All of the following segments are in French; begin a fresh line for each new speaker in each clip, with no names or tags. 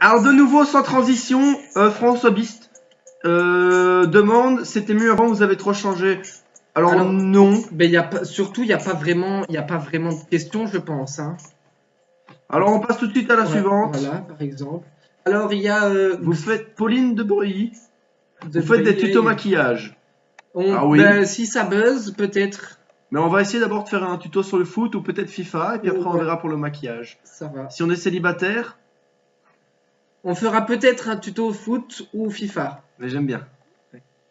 Alors de nouveau, sans transition, François Bist demande, c'était mieux avant, vous avez trop changé. Alors non.
Ben surtout, il n'y a pas vraiment de questions, je pense. Hein.
Alors on passe tout de suite à la suivante.
Voilà, par exemple. Alors il y a...
vous faites Pauline de Bruy. Vous faites des tutos maquillage.
Ah oui. Ben, si ça buzz, peut-être.
Mais on va essayer d'abord de faire un tuto sur le foot ou peut-être FIFA, et puis après on verra pour le maquillage.
Ça va.
Si on est célibataire,
on fera peut-être un tuto foot ou FIFA.
Mais j'aime bien.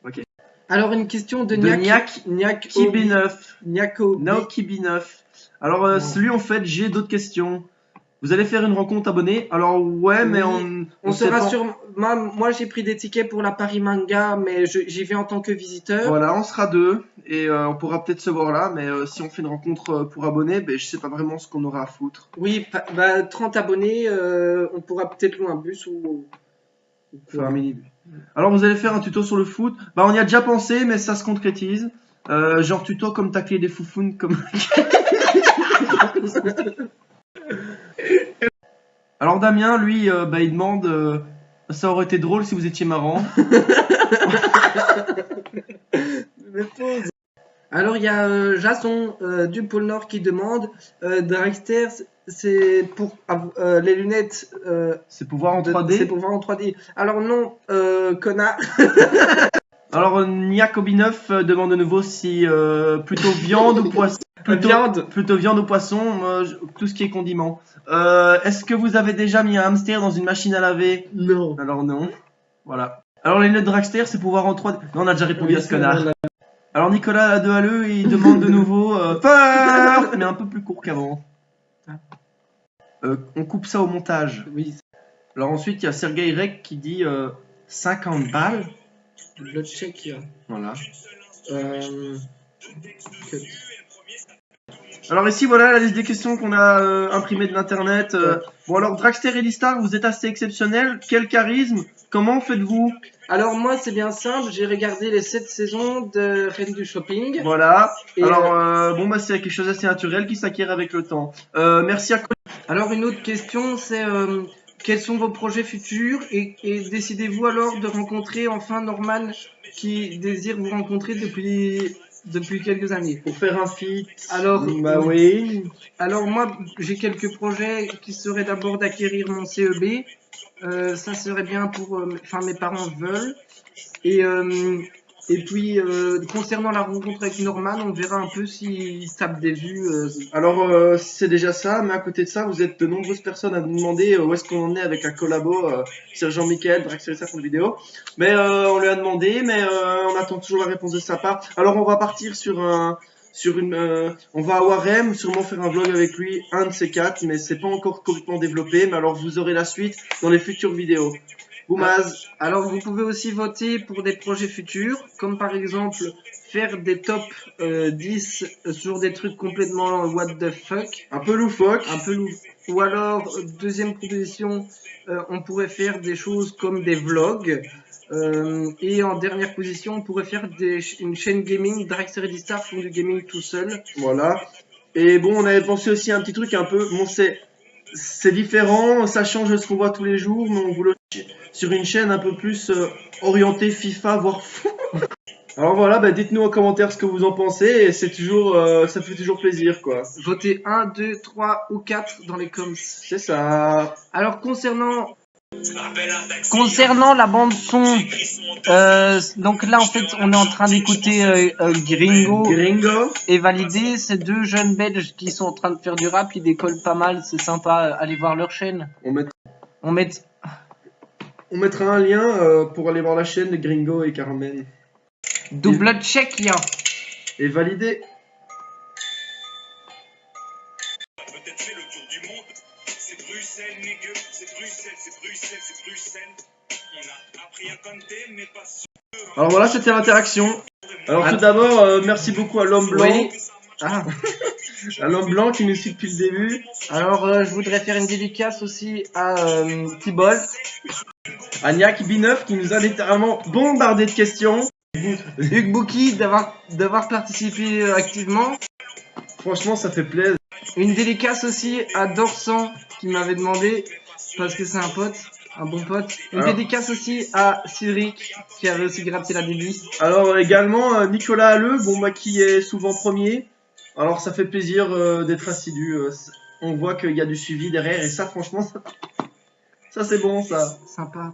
Ok.
Alors une question de
Niak Kibi9.
Niako.
No Kibi9. Alors celui en fait, j'ai d'autres questions. Vous allez faire une rencontre abonnée. Alors ouais, mais
on sera sur... Moi j'ai pris des tickets pour la Paris Manga, mais j'y vais en tant que visiteur.
Voilà, on sera deux et on pourra peut-être se voir là, mais si on fait une rencontre pour abonnés, ben, je sais pas vraiment ce qu'on aura à foutre.
Oui, 30 abonnés, on pourra peut-être louer un bus ou
faire un mini-bus. Alors vous allez faire un tuto sur le foot. Bah on y a déjà pensé, mais ça se concrétise. Genre tuto comme tacler des foufounes comme... Alors Damien, lui, il demande ça aurait été drôle si vous étiez marrant.
Alors il y a Jason du pôle Nord qui demande Dragster, c'est pour les lunettes.
C'est pour voir en 3D.
C'est pour voir en 3D. Alors non, connard.
Alors Niakobi9 demande de nouveau si plutôt viande ou poisson. Plutôt viande ou poisson, tout ce qui est condiment. Est-ce que vous avez déjà mis un hamster dans une machine à laver?
Non.
Alors non. Voilà. Alors les lunettes Dragster, c'est pour voir en 3D. Non, on a déjà répondu à ce connard. Alors Nicolas de Halleux, il demande de nouveau peur, mais un peu plus court qu'avant. On coupe ça au montage.
Oui.
Alors ensuite, il y a Sergei Rek qui dit 50 balles.
Le check.
Voilà. Alors ici, voilà la liste des questions qu'on a imprimées de l'internet. Bon alors, Dragster et Listar, vous êtes assez exceptionnels. Quel charisme? Comment faites-vous?
Alors moi, c'est bien simple. J'ai regardé les 7 saisons de Reine du Shopping.
Voilà. Et alors, bon, c'est quelque chose d'assez naturel qui s'acquiert avec le temps. Merci à...
Alors une autre question, c'est... quels sont vos projets futurs et décidez-vous alors de rencontrer enfin Norman qui désire vous rencontrer depuis quelques années.
Pour faire un feat.
Alors,
oui.
Alors moi, j'ai quelques projets qui seraient d'abord d'acquérir mon CEB. Ça serait bien pour... Enfin, mes parents veulent. Et puis, concernant la rencontre avec Norman, on verra un peu s'il tape des vues.
Alors, c'est déjà ça, mais à côté de ça, vous êtes de nombreuses personnes à nous demander où est-ce qu'on en est avec un collabo sur Jean-Michel, Dragster pour la vidéo. Mais on lui a demandé, mais on attend toujours la réponse de sa part. Alors, on va partir on va à Warem, sûrement faire un vlog avec lui, un de ces 4, mais c'est pas encore complètement développé. Mais alors, vous aurez la suite dans les futures vidéos. Boumaz.
Alors vous pouvez aussi voter pour des projets futurs, comme par exemple faire des top 10 sur des trucs complètement what the fuck.
Un peu loufoque.
Ou alors, deuxième proposition, on pourrait faire des choses comme des vlogs. Et en dernière position, on pourrait faire une chaîne gaming. Dragster et Listar font du gaming tout seul.
Voilà. Et bon, on avait pensé aussi à un petit truc un peu... Bon, c'est différent, ça change de ce qu'on voit tous les jours, mais on voulait sur une chaîne un peu plus orientée FIFA, voire fou. Alors voilà, dites-nous en commentaire ce que vous en pensez, et c'est toujours, ça fait toujours plaisir, quoi.
Votez 1, 2, 3 ou 4 dans les coms.
C'est ça.
Alors concernant la bande son, donc là en fait on est en train d'écouter Gringo et Validé, ces deux jeunes belges qui sont en train de faire du rap, ils décollent pas mal, c'est sympa, allez voir leur chaîne.
On mettra un lien pour aller voir la chaîne de Gringo et Carmen.
Double check, ya.
Et Validé. Alors voilà, c'était l'interaction. Alors tout d'abord, merci beaucoup à l'homme blanc.
Oui. Ah.
À l'homme blanc qui nous suit depuis le début.
Alors je voudrais faire une dédicace aussi à T-Ball.
À Niak B9 qui nous a littéralement bombardé de questions.
Hugues Bouki d'avoir participé activement.
Franchement, ça fait plaisir.
Une dédicace aussi à Dorsan qui m'avait demandé, parce que c'est un pote. un bon pote. Une
Alors-
dédicace aussi à Cédric, qui avait aussi gratté la dédicace.
Alors également Nicolas Halleux, bon bah qui est souvent premier. Alors ça fait plaisir d'être assidu. On voit qu'il y a du suivi derrière et ça franchement ça c'est bon ça.
Sympa.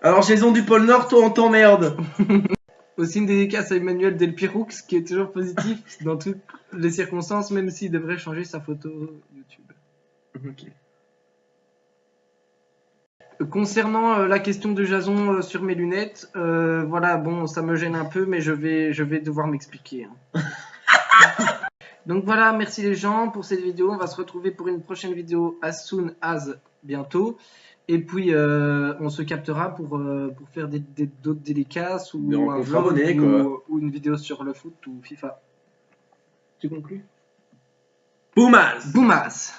Alors Jason du pôle Nord, toi on t'emmerde.
Aussi une dédicace à Emmanuel Delpiroux, qui est toujours positif dans toutes les circonstances, même s'il devrait changer sa photo YouTube.
Ok.
Concernant la question de Jason sur mes lunettes, voilà, bon, ça me gêne un peu, mais je vais devoir m'expliquer. Hein. Donc voilà, merci les gens pour cette vidéo. On va se retrouver pour une prochaine vidéo as soon as bientôt. Et puis, on se captera pour faire d'autres dédicaces ou
Des
un
rencontres
vlog
abonnés, quoi.
ou une vidéo sur le foot ou FIFA. Tu conclus?
Boumas.
Boumas!